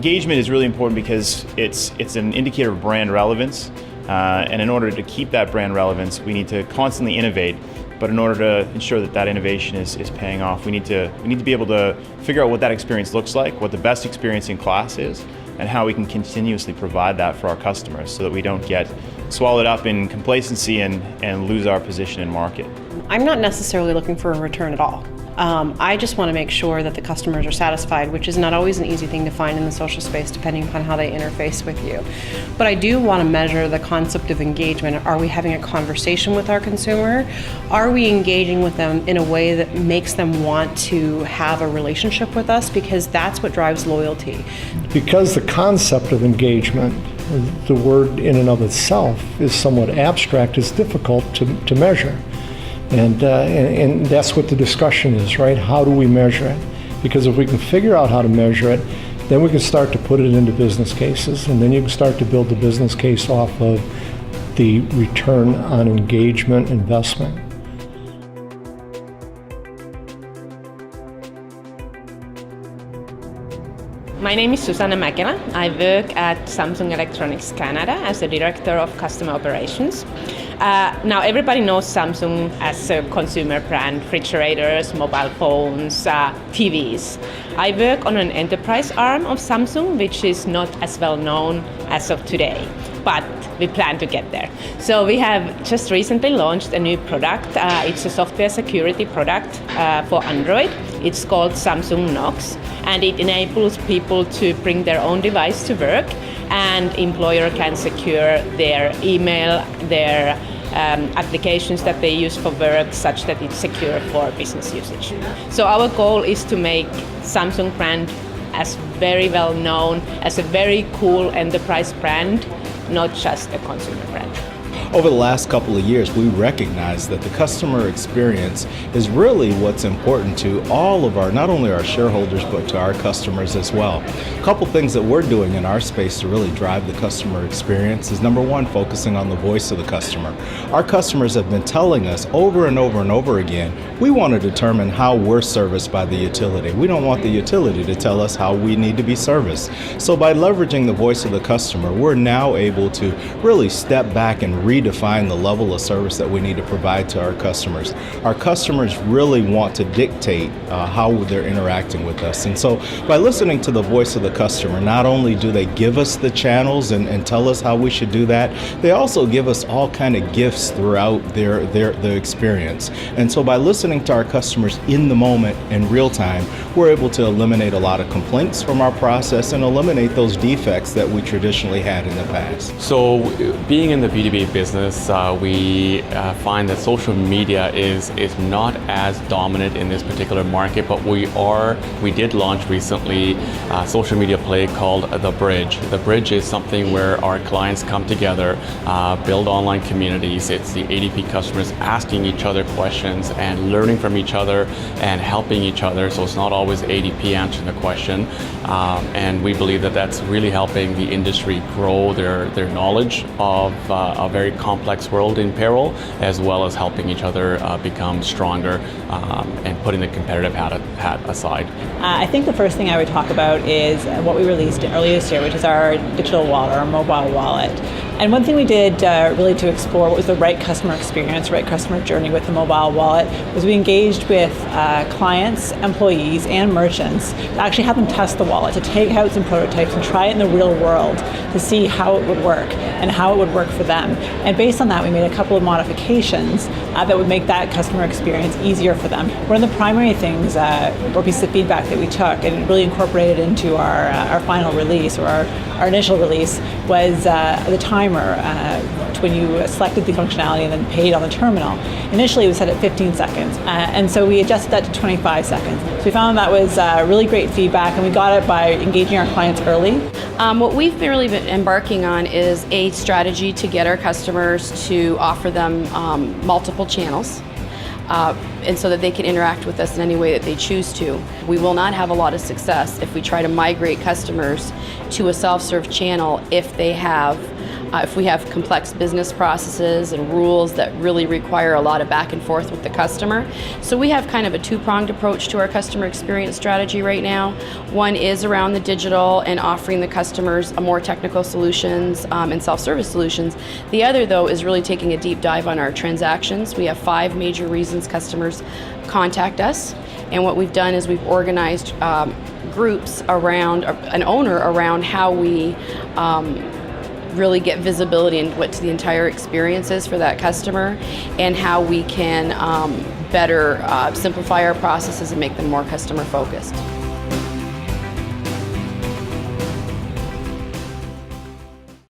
Engagement is really important because it's an indicator of brand relevance, and in order to keep that brand relevance, we need to constantly innovate. But in order to ensure that that innovation is paying off, we need to be able to figure out what that experience looks like, what the best experience in class is, and how we can continuously provide that for our customers so that we don't get swallowed up in complacency and lose our position in market. I'm not necessarily looking for a return at all. I just want to make sure that the customers are satisfied, which is not always an easy thing to find in the social space depending upon how they interface with you. But I do want to measure the concept of engagement. Are we having a conversation with our consumer? Are we engaging with them in a way that makes them want to have a relationship with us? Because that's what drives loyalty. Because the concept of engagement, the word in and of itself, is somewhat abstract, it's difficult to measure. And that's what the discussion is, right? How do we measure it? Because if we can figure out how to measure it, then we can start to put it into business cases, and then you can start to build the business case off of the return on engagement investment. My name is Susanna McKenna. I work at Samsung Electronics Canada as the Director of Customer Operations. Now everybody knows Samsung as a consumer brand, refrigerators, mobile phones, TVs. I work on an enterprise arm of Samsung, which is not as well known as of today, but we plan to get there. So we have just recently launched a new product. It's a software security product for Android. It's called Samsung Knox, and it enables people to bring their own device to work, and employer can secure their email, their applications that they use for work such that it's secure for business usage. So our goal is to make Samsung brand as very well known, as a very cool enterprise brand, not just a consumer brand. Over the last couple of years, we recognize that the customer experience is really what's important to all of our, not only our shareholders, but to our customers as well. A couple things that we're doing in our space to really drive the customer experience is, number one, focusing on the voice of the customer. Our customers have been telling us over and over and over again, we want to determine how we're serviced by the utility. We don't want the utility to tell us how we need to be serviced. So by leveraging the voice of the customer, we're now able to really step back and redefine the level of service that we need to provide to our customers. Our customers really want to dictate how they're interacting with us. And so by listening to the voice of the customer, not only do they give us the channels and tell us how we should do that, they also give us all kind of gifts throughout the experience. And so by listening to our customers in the moment, in real time, we're able to eliminate a lot of complaints from our process and eliminate those defects that we traditionally had in the past. So being in the B2B business, we find that social media is not as dominant in this particular market, but we did launch recently a social media play called The Bridge. The Bridge is something where our clients come together, build online communities. It's the ADP customers asking each other questions and learning from each other and helping each other. So it's not always ADP answering the question. And we believe that that's really helping the industry grow their knowledge of a very complex world in payroll, as well as helping each other become stronger and putting the competitive hat aside. I think the first thing I would talk about is what we released earlier this year, which is our digital wallet, our mobile wallet. And one thing we did really to explore what was the right customer experience, right customer journey with the mobile wallet was we engaged with clients, employees, and merchants to actually have them test the wallet, to take out some prototypes and try it in the real world to see how it would work and how it would work for them. And based on that, we made a couple of modifications that would make that customer experience easier for them. One of the primary things, or pieces of feedback that we took and really incorporated into our final release, or our initial release, was the timer when you selected the functionality and then paid on the terminal. Initially it was set at 15 seconds, and so we adjusted that to 25 seconds. So we found that was really great feedback, and we got it by engaging our clients early. What we've really been embarking on is a strategy to get our customers to offer them multiple channels. And so that they can interact with us in any way that they choose to. We will not have a lot of success if we try to migrate customers to a self-serve channel if they have if we have complex business processes and rules that really require a lot of back and forth with the customer. So we have kind of a two-pronged approach to our customer experience strategy right now. One is around the digital and offering the customers a more technical solutions and self-service solutions. The other, though, is really taking a deep dive on our transactions. We have 5 major reasons customers contact us, and what we've done is we've organized groups around an owner around how we really get visibility into what the entire experience is for that customer, and how we can better simplify our processes and make them more customer focused.